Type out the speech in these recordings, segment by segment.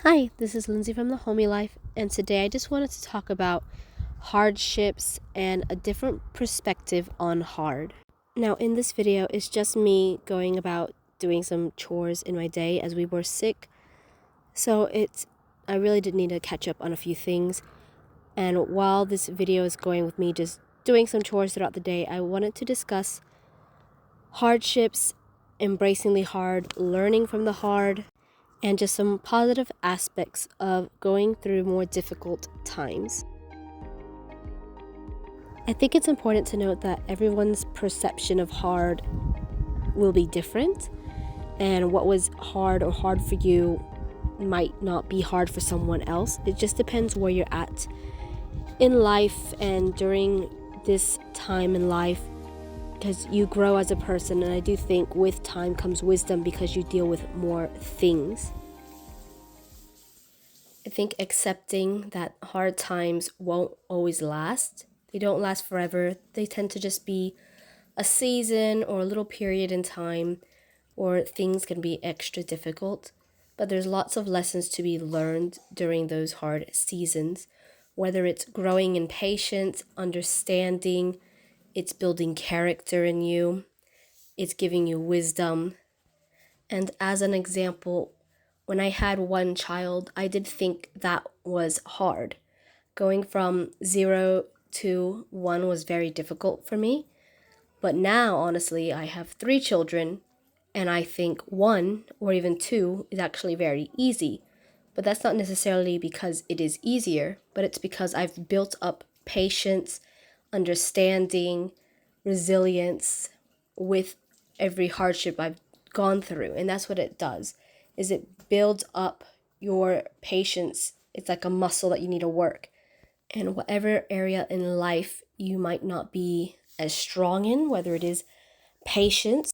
Hi, this is Lindsay from The Homey Life, and today I just wanted to talk about hardships and a different perspective on hard. Now, in this video, it's just me going about doing some chores in my day as we were sick. I really did need to catch up on a few things. And while this video is going with me just doing some chores throughout the day, I wanted to discuss hardships, embracing the hard, learning from the hard, and just some positive aspects of going through more difficult times. I think it's important to note that everyone's perception of hard will be different, and what was hard or hard for you might not be hard for someone else. It just depends where you're at in life and during this time in life, because you grow as a person, and I do think with time comes wisdom because you deal with more things. I think accepting that hard times won't always last. They don't last forever. They tend to just be a season or a little period in time, or things can be extra difficult. But there's lots of lessons to be learned during those hard seasons, whether it's growing in patience, understanding, it's building character in you, it's giving you wisdom. And as an example, when I had one child, I did think that was hard. Going from 0 to 1 was very difficult for me. But now, honestly, I have 3 children, and I think 1 or even 2 is actually very easy. But that's not necessarily because it is easier, but it's because I've built up patience, understanding, resilience with every hardship I've gone through. And that's what it does, is it builds up your patience. It's like a muscle that you need to work. And whatever area in life you might not be as strong in, whether it is patience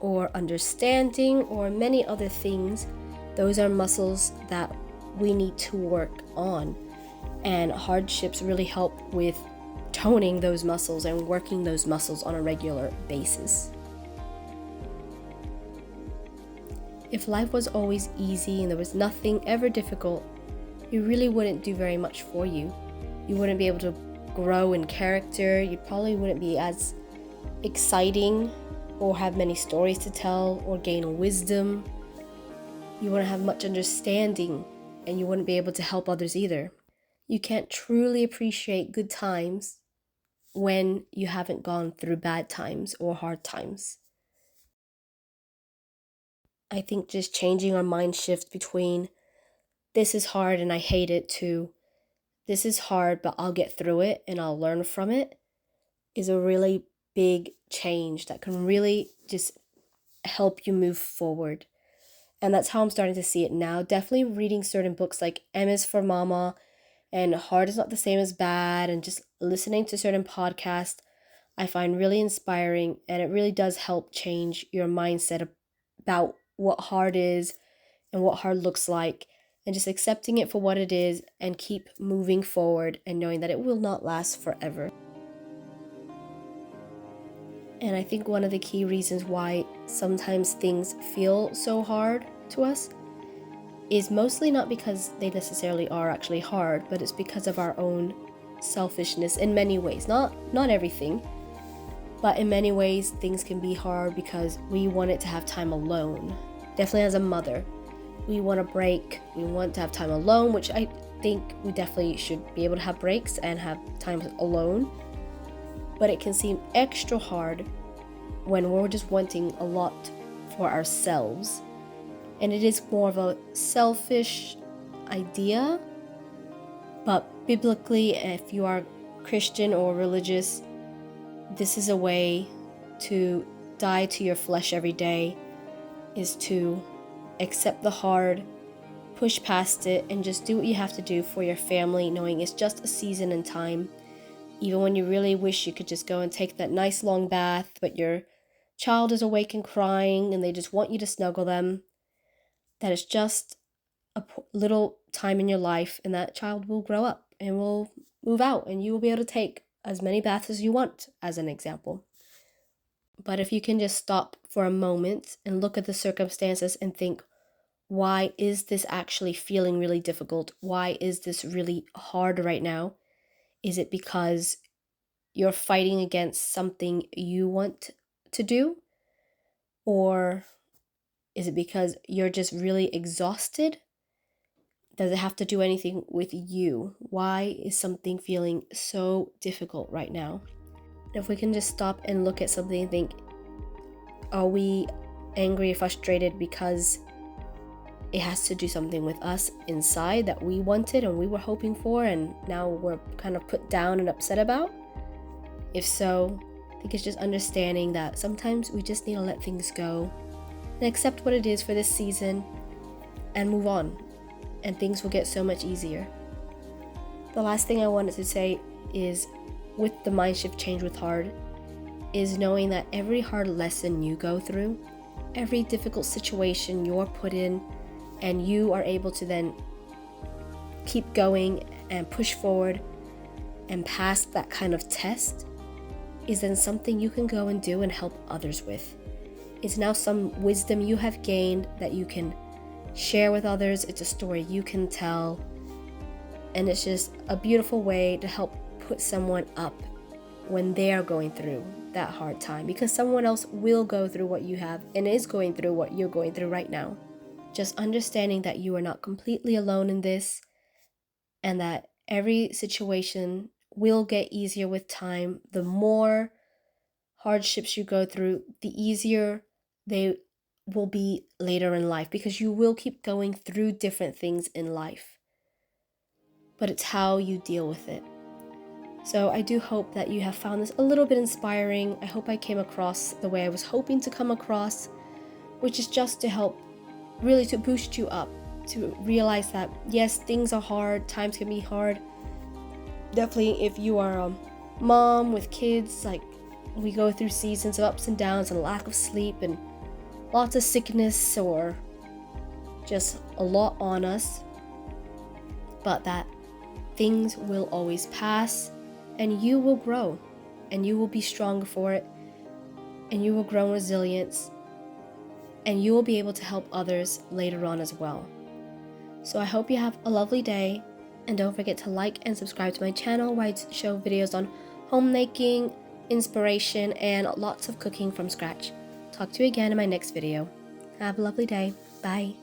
or understanding or many other things, those are muscles that we need to work on. And hardships really help with toning those muscles and working those muscles on a regular basis. If life was always easy and there was nothing ever difficult, it really wouldn't do very much for you. You wouldn't be able to grow in character. You probably wouldn't be as exciting or have many stories to tell or gain wisdom. You wouldn't have much understanding, and you wouldn't be able to help others either. You can't truly appreciate good times when you haven't gone through bad times or hard times. I think just changing our mind shift between this is hard and I hate it to this is hard but I'll get through it and I'll learn from it is a really big change that can really just help you move forward. And that's how I'm starting to see it now. Definitely reading certain books like M is for Mama and Hard is Not the Same as Bad, and just listening to certain podcasts I find really inspiring, and it really does help change your mindset about what hard is and what hard looks like, and just accepting it for what it is and keep moving forward and knowing that it will not last forever. And I think one of the key reasons why sometimes things feel so hard to us is mostly not because they necessarily are actually hard, but it's because of our own selfishness in many ways. Not everything, but in many ways things can be hard because we want it to have time alone. Definitely as a mother, we want a break, we want to have time alone, which I think we definitely should be able to have breaks and have time alone. But it can seem extra hard when we're just wanting a lot for ourselves. And it is more of a selfish idea. But biblically, if you are Christian or religious, this is a way to die to your flesh every day, is to accept the hard, push past it, and just do what you have to do for your family, knowing it's just a season in time. Even when you really wish you could just go and take that nice long bath, but your child is awake and crying and they just want you to snuggle them, that is just a little time in your life, and that child will grow up and will move out, and you will be able to take as many baths as you want, as an example. But if you can just stop for a moment and look at the circumstances and think, why is this actually feeling really difficult? Why is this really hard right now? Is it because you're fighting against something you want to do? Or is it because you're just really exhausted? Does it have to do anything with you? Why is something feeling so difficult right now? If we can just stop and look at something and think, are we angry or frustrated because it has to do something with us inside that we wanted and we were hoping for, and now we're kind of put down and upset about? If so, I think it's just understanding that sometimes we just need to let things go and accept what it is for this season and move on, and things will get so much easier. The last thing I wanted to say is, with the mind shift change with hard, is knowing that every hard lesson you go through, every difficult situation you're put in, and you are able to then keep going and push forward and pass that kind of test, is then something you can go and do and help others with. It's now some wisdom you have gained that you can share with others. It's a story you can tell, and it's just a beautiful way to help put someone up when they're going through that hard time, because someone else will go through what you have and is going through what you're going through right now. Just understanding that you are not completely alone in this, and that every situation will get easier with time. The more hardships you go through, the easier they will be later in life, because you will keep going through different things in life. But it's how you deal with it. So I do hope that you have found this a little bit inspiring. I hope I came across the way I was hoping to come across, which is just to help, really to boost you up, to realize that yes, things are hard, times can be hard. Definitely if you are a mom with kids, like, we go through seasons of ups and downs and lack of sleep and lots of sickness, or just a lot on us, but that things will always pass, and you will grow, and you will be stronger for it, and you will grow in resilience, and you will be able to help others later on as well. So I hope you have a lovely day, and don't forget to like and subscribe to my channel, where I show videos on homemaking, inspiration, and lots of cooking from scratch. Talk to you again in my next video. Have a lovely day. Bye.